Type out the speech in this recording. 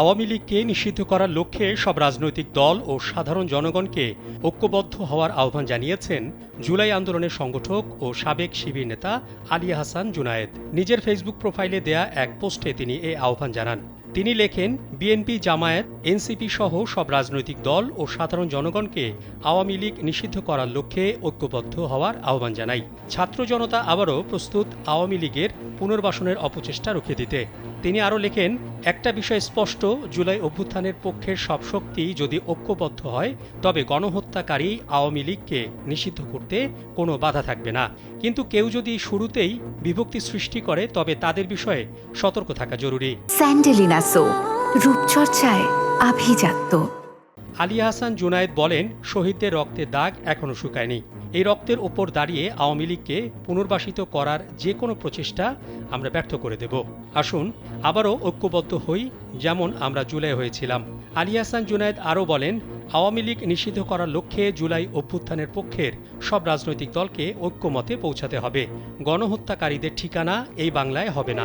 আওয়ামী লীগকে নিষিদ্ধ করার লক্ষ্যে সব রাজনৈতিক দল ও সাধারণ জনগণকে ঐক্যবদ্ধ হওয়ার আহ্বান জানিয়েছেন জুলাই আন্দোলনের সংগঠক ও সাবেক শিবির নেতা আলী আহসান জুনায়েদ। নিজের ফেসবুক প্রোফাইলে দেয়া এক পোস্টে তিনি এ আহ্বান জানান। তিনি লেখেন, বিএনপি, জামায়াত, এনসিপি সহ সব রাজনৈতিক দল ও সাধারণ জনগণকে আওয়ামী লীগ নিষিদ্ধ করার লক্ষ্যে ঐক্যবদ্ধ হওয়ার আহ্বান জানাই। ছাত্র জনতা আবারও প্রস্তুত আওয়ামী লীগের পুনর্বাসনের অপচেষ্টা রুখে দিতে। তিনি আরও লেখেন, একটা বিষয় স্পষ্ট, জুলাই অভ্যুত্থানের পক্ষের সব শক্তি যদি ঐক্যবদ্ধ হয় তবে গণহত্যাকারী আওয়ামী লীগকে নিষিদ্ধ করতে কোনো বাধা থাকবে না। কিন্তু কেউ যদি শুরুতেই বিভক্তি সৃষ্টি করে তবে তাদের বিষয়ে সতর্ক থাকা জরুরি। স্যান্ডেলিনা সো, রূপচর্চায় আভিজাত্য। আলী আহসান জুনায়েদ বলেন, শহীদদের রক্তের দাগ এখনও শুকায়নি। এই রক্তের ওপর দাঁড়িয়ে আওয়ামী লীগকে পুনর্বাসিত করার যে কোনো প্রচেষ্টা আমরা ব্যর্থ করে দেব। আসুন আবারও ঐক্যবদ্ধ হই, যেমন আমরা জুলাই হয়েছিলাম। আলী আহসান জুনায়েদ আরও বলেন, আওয়ামী লীগ নিষিদ্ধ করার লক্ষ্যে জুলাই অভ্যুত্থানের পক্ষের সব রাজনৈতিক দলকে ঐক্যমতে পৌঁছাতে হবে। গণহত্যাকারীদের ঠিকানা এই বাংলায় হবে না।